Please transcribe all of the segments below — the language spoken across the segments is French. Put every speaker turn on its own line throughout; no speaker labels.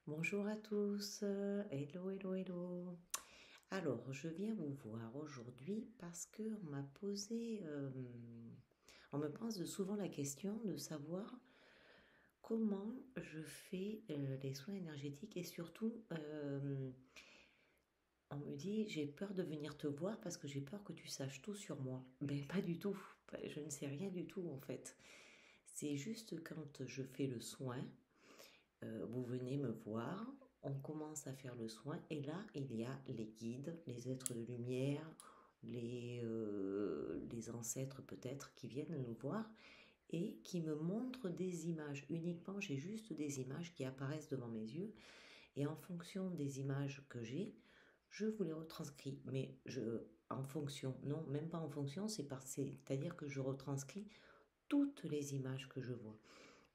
Bonjour à tous, hello, hello, hello. Alors, je viens vous voir aujourd'hui parce que on me pose souvent la question de savoir comment je fais les soins énergétiques et surtout, on me dit j'ai peur de venir te voir parce que j'ai peur que tu saches tout sur moi. Ben pas du tout, je ne sais rien du tout en fait. C'est juste quand je fais le soin. Vous venez me voir, on commence à faire le soin et là il y a les guides, les êtres de lumière, les ancêtres peut-être qui viennent nous voir et qui me montrent des images. Uniquement, j'ai juste des images qui apparaissent devant mes yeux et en fonction des images que j'ai, je vous les retranscris. Mais en fonction, non, même pas en fonction, c'est-à-dire que je retranscris toutes les images que je vois.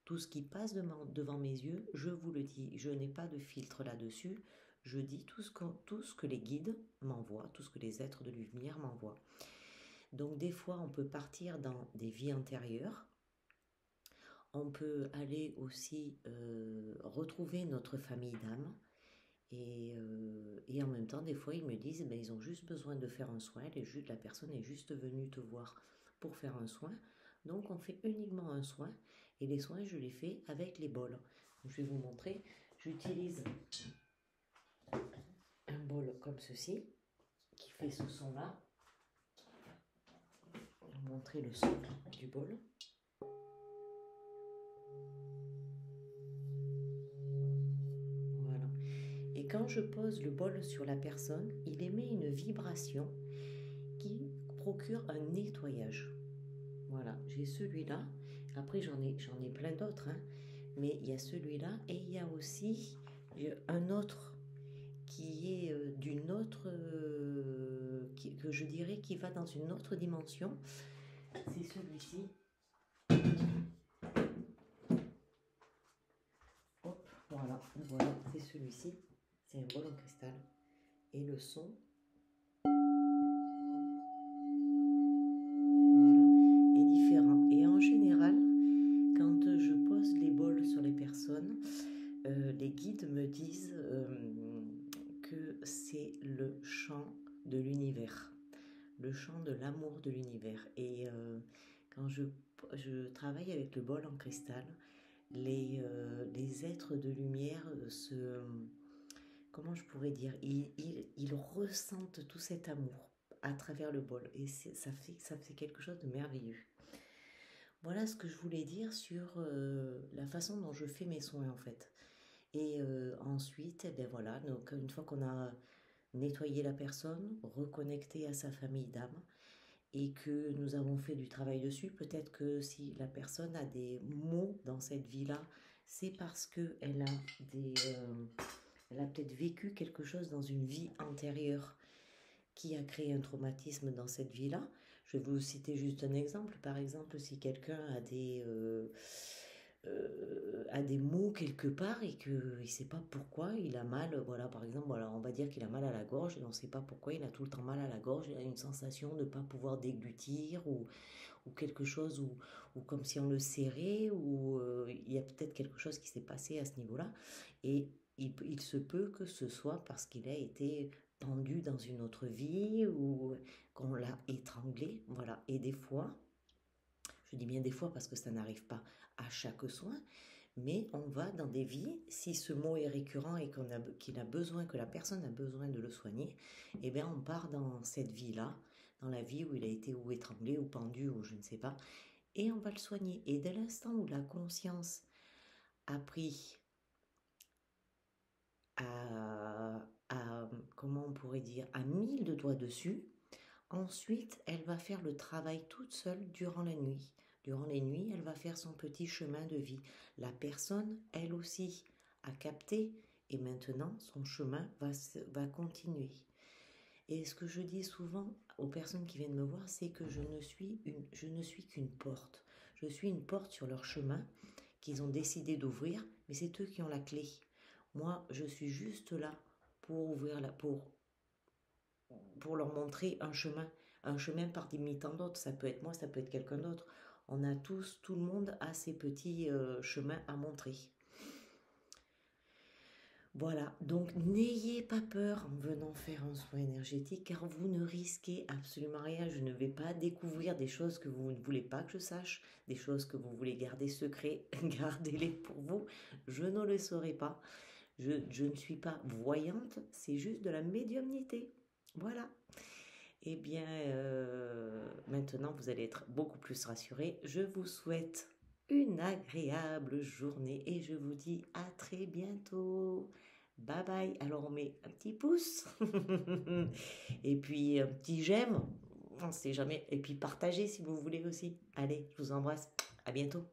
Tout ce qui passe devant mes yeux, je vous le dis, je n'ai pas de filtre là-dessus. Je dis tout ce que les guides m'envoient, tout ce que les êtres de lumière m'envoient. Donc des fois, on peut partir dans des vies antérieures. On peut aller aussi retrouver notre famille d'âme. Et en même temps, des fois, ils me disent, ben, ils ont juste besoin de faire un soin. La personne est juste venue te voir pour faire un soin. Donc, on fait uniquement un soin. Et les soins, je les fais avec les bols. Donc, je vais vous montrer. J'utilise un bol comme ceci, qui fait ce son-là. Je vais vous montrer le son du bol. Voilà. Et quand je pose le bol sur la personne, il émet une vibration qui procure un nettoyage. Voilà, j'ai celui-là. Après, j'en ai plein d'autres, hein. Mais il y a celui-là et il y a aussi un autre qui est d'une autre, que je dirais qui va dans une autre dimension. C'est celui-ci. Hop, voilà, c'est celui-ci. C'est un bol en cristal. Et le son, voilà, est différent. Et en général, quand je pose les bols sur les personnes, les guides me disent que c'est le chant de l'univers, le chant de l'amour de l'univers. Et quand je travaille avec le bol en cristal, les êtres de lumière comment je pourrais dire, ils ressentent tout cet amour à travers le bol. Et ça fait quelque chose de merveilleux. Voilà ce que je voulais dire sur la façon dont je fais mes soins en fait. Et ensuite, eh bien voilà, donc une fois qu'on a nettoyé la personne, reconnecté à sa famille d'âme, et que nous avons fait du travail dessus, peut-être que si la personne a des maux dans cette vie-là, c'est parce qu'elle elle a peut-être vécu quelque chose dans une vie antérieure qui a créé un traumatisme dans cette vie-là. Je vais vous citer juste un exemple. Par exemple, si quelqu'un a des maux quelque part et qu'il ne sait pas pourquoi il a mal, voilà, par exemple, voilà, on va dire qu'il a mal à la gorge et on ne sait pas pourquoi il a tout le temps mal à la gorge, il a une sensation de ne pas pouvoir déglutir ou quelque chose, ou comme si on le serrait, ou il y a peut-être quelque chose qui s'est passé à ce niveau-là. Et il se peut que ce soit parce qu'il a été pendu dans une autre vie ou qu'on l'a étranglé, voilà. Et des fois, je dis bien des fois parce que ça n'arrive pas à chaque soin, mais on va dans des vies, si ce mot est récurrent et qu'il a besoin, que la personne a besoin de le soigner, eh bien on part dans cette vie-là, dans la vie où il a été ou étranglé ou pendu ou je ne sais pas, et on va le soigner. Et dès l'instant où la conscience a pris comment on pourrait dire, à 1000 de doigts dessus, ensuite, elle va faire le travail toute seule durant la nuit. Durant les nuits, elle va faire son petit chemin de vie. La personne, elle aussi, a capté et maintenant, son chemin va continuer. Et ce que je dis souvent aux personnes qui viennent me voir, c'est que je ne suis qu'une porte. Je suis une porte sur leur chemin qu'ils ont décidé d'ouvrir, mais c'est eux qui ont la clé. Moi, je suis juste là pour pour leur montrer un chemin parmi tant d'autres. Ça peut être moi, ça peut être quelqu'un d'autre. On a tous, tout le monde a ses petits chemins à montrer. Voilà, donc n'ayez pas peur en venant faire un soin énergétique car vous ne risquez absolument rien. Je ne vais pas découvrir des choses que vous ne voulez pas que je sache, des choses que vous voulez garder secrets, gardez-les pour vous. Je ne le saurai pas. Je ne suis pas voyante, c'est juste de la médiumnité. Voilà. Eh bien, maintenant, vous allez être beaucoup plus rassurés. Je vous souhaite une agréable journée et je vous dis à très bientôt. Bye bye. Alors, on met un petit pouce et puis un petit j'aime. On ne sait jamais. Et puis partagez si vous voulez aussi. Allez, je vous embrasse. À bientôt.